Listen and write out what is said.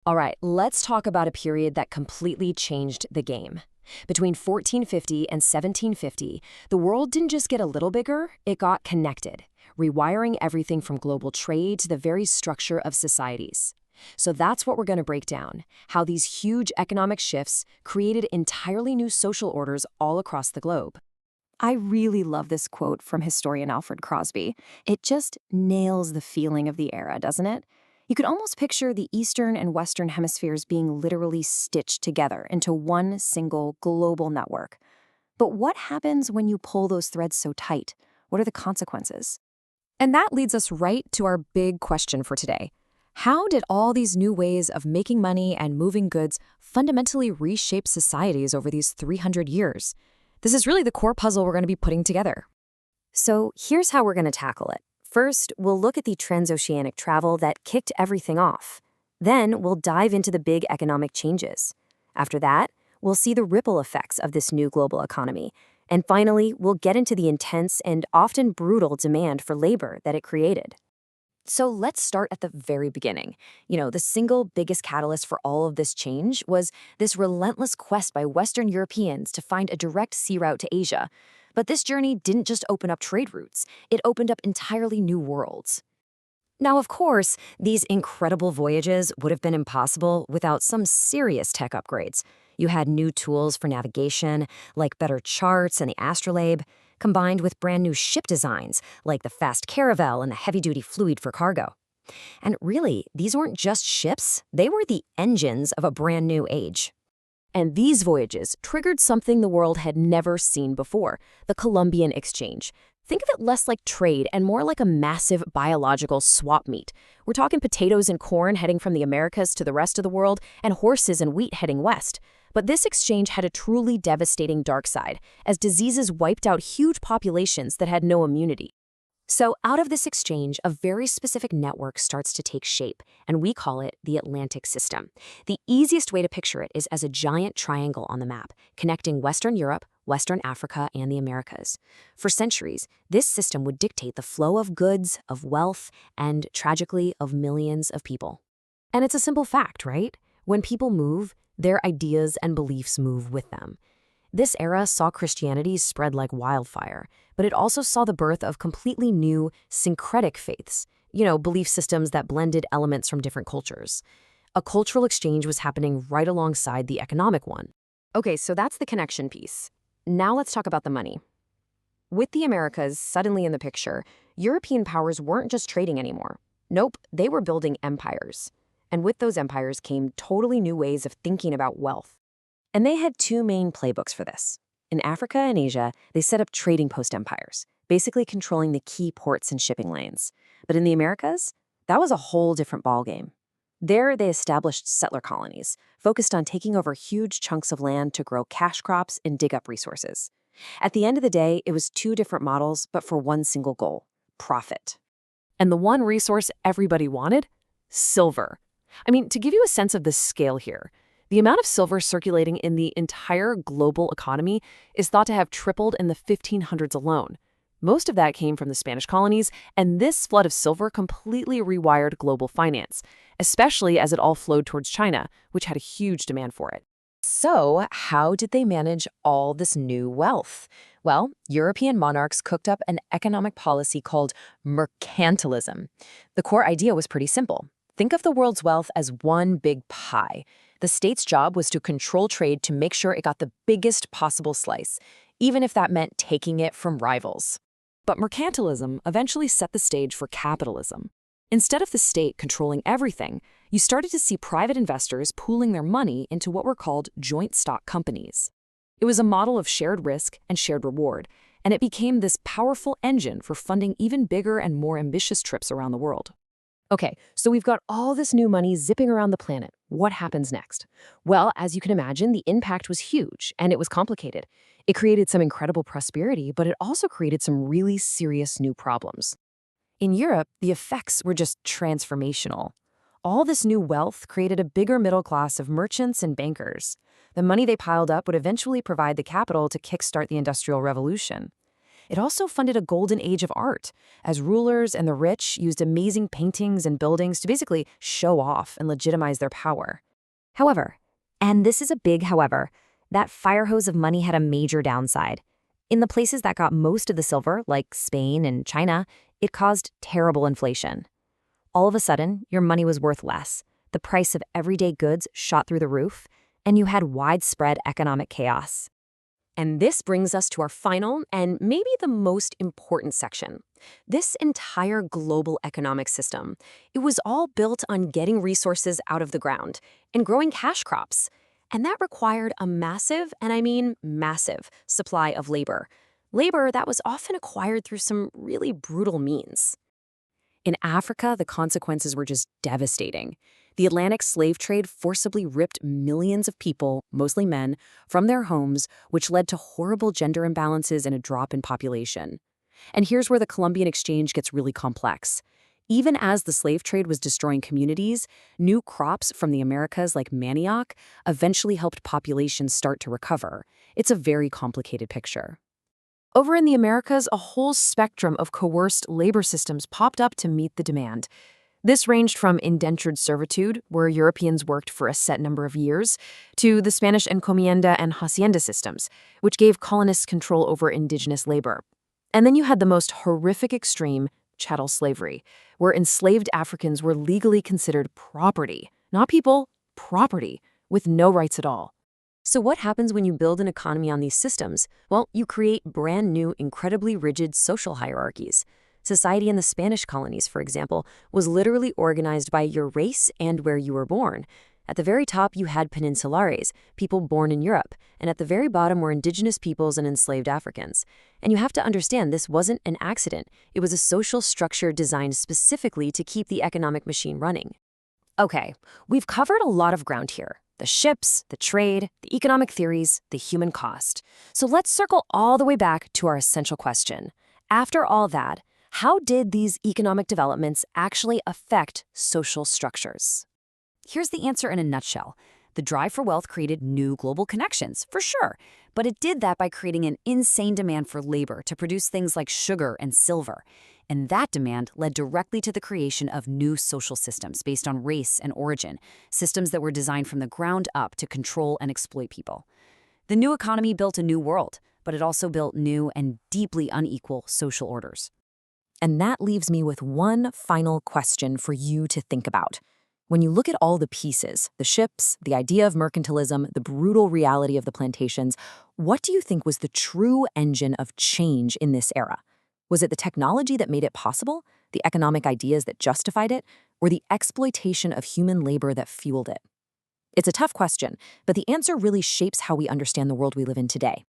All right, let's talk about a period that completely changed the game. Between 1450 and 1750, the world didn't just get a little bigger, it got connected, rewiring everything from global trade to the very structure of societies. So that's what we're going to break down, how these huge economic shifts created entirely new social orders all across the globe. I really love this quote from historian Alfred Crosby. It just nails the feeling of the era, doesn't it? You could almost picture the Eastern and Western hemispheres being literally stitched together into one single global network. But what happens when you pull those threads so tight? What are the consequences? And that leads us right to our big question for today. How did all these new ways of making money and moving goods fundamentally reshape societies over these 300 years? This is really the core puzzle we're going to be putting together. So here's how we're going to tackle it. First, we'll look at the transoceanic travel that kicked everything off. Then we'll dive into the big economic changes. After that, we'll see the ripple effects of this new global economy. And finally, we'll get into the intense and often brutal demand for labor that it created. So let's start at the very beginning. The single biggest catalyst for all of this change was this relentless quest by Western Europeans to find a direct sea route to Asia. But this journey didn't just open up trade routes, it opened up entirely new worlds. Now, of course, these incredible voyages would have been impossible without some serious tech upgrades. You had new tools for navigation, like better charts and the astrolabe, combined with brand new ship designs, like the fast caravel and the heavy-duty fluid for cargo. And really, these weren't just ships, they were the engines of a brand new age. And these voyages triggered something the world had never seen before, the Columbian Exchange. Think of it less like trade and more like a massive biological swap meet. We're talking potatoes and corn heading from the Americas to the rest of the world, and horses and wheat heading west. But this exchange had a truly devastating dark side, as diseases wiped out huge populations that had no immunity. So out of this exchange, a very specific network starts to take shape, and we call it the Atlantic System. The easiest way to picture it is as a giant triangle on the map, connecting Western Europe, Western Africa, and the Americas. For centuries, this system would dictate the flow of goods, of wealth, and, tragically, of millions of people. And it's a simple fact, right? When people move, their ideas and beliefs move with them. This era saw Christianity spread like wildfire, but it also saw the birth of completely new, syncretic faiths, belief systems that blended elements from different cultures. A cultural exchange was happening right alongside the economic one. Okay, so that's the connection piece. Now let's talk about the money. With the Americas suddenly in the picture, European powers weren't just trading anymore. Nope, they were building empires. And with those empires came totally new ways of thinking about wealth. And they had two main playbooks for this. In Africa and Asia, they set up trading post empires, basically controlling the key ports and shipping lanes. But in the Americas, that was a whole different ballgame. There, they established settler colonies, focused on taking over huge chunks of land to grow cash crops and dig up resources. At the end of the day, it was two different models, but for one single goal: profit. And the one resource everybody wanted? Silver. I mean, to give you a sense of the scale here, the amount of silver circulating in the entire global economy is thought to have tripled in the 1500s alone. Most of that came from the Spanish colonies, and this flood of silver completely rewired global finance, especially as it all flowed towards China, which had a huge demand for it. So, how did they manage all this new wealth? Well, European monarchs cooked up an economic policy called mercantilism. The core idea was pretty simple. Think of the world's wealth as one big pie. The state's job was to control trade to make sure it got the biggest possible slice, even if that meant taking it from rivals. But mercantilism eventually set the stage for capitalism. Instead of the state controlling everything, you started to see private investors pooling their money into what were called joint stock companies. It was a model of shared risk and shared reward, and it became this powerful engine for funding even bigger and more ambitious trips around the world. Okay, so we've got all this new money zipping around the planet. What happens next? Well, as you can imagine, the impact was huge, and it was complicated. It created some incredible prosperity, but it also created some really serious new problems. In Europe, the effects were just transformational. All this new wealth created a bigger middle class of merchants and bankers. The money they piled up would eventually provide the capital to kickstart the Industrial Revolution. It also funded a golden age of art, as rulers and the rich used amazing paintings and buildings to basically show off and legitimize their power. However, and this is a big however, that fire hose of money had a major downside. In the places that got most of the silver, like Spain and China, it caused terrible inflation. All of a sudden, your money was worth less, the price of everyday goods shot through the roof, and you had widespread economic chaos. And this brings us to our final and maybe the most important section. This entire global economic system, it was all built on getting resources out of the ground and growing cash crops. And that required a massive, and I mean massive, supply of labor. Labor that was often acquired through some really brutal means. In Africa, the consequences were just devastating. The Atlantic slave trade forcibly ripped millions of people, mostly men, from their homes, which led to horrible gender imbalances and a drop in population. And here's where the Columbian Exchange gets really complex. Even as the slave trade was destroying communities, new crops from the Americas like manioc eventually helped populations start to recover. It's a very complicated picture. Over in the Americas, a whole spectrum of coerced labor systems popped up to meet the demand. This ranged from indentured servitude, where Europeans worked for a set number of years, to the Spanish encomienda and hacienda systems, which gave colonists control over indigenous labor. And then you had the most horrific extreme, chattel slavery, where enslaved Africans were legally considered property, not people, property, with no rights at all. So what happens when you build an economy on these systems? Well, you create brand new, incredibly rigid social hierarchies. Society in the Spanish colonies, for example, was literally organized by your race and where you were born. At the very top, you had peninsulares, people born in Europe, and at the very bottom were indigenous peoples and enslaved Africans. And you have to understand this wasn't an accident. It was a social structure designed specifically to keep the economic machine running. Okay, we've covered a lot of ground here. The ships, the trade, the economic theories, the human cost. So let's circle all the way back to our essential question. After all that, how did these economic developments actually affect social structures? Here's the answer in a nutshell. The drive for wealth created new global connections, for sure, but it did that by creating an insane demand for labor to produce things like sugar and silver. And that demand led directly to the creation of new social systems based on race and origin, systems that were designed from the ground up to control and exploit people. The new economy built a new world, but it also built new and deeply unequal social orders. And that leaves me with one final question for you to think about. When you look at all the pieces, the ships, the idea of mercantilism, the brutal reality of the plantations, what do you think was the true engine of change in this era? Was it the technology that made it possible, the economic ideas that justified it, or the exploitation of human labor that fueled it? It's a tough question, but the answer really shapes how we understand the world we live in today.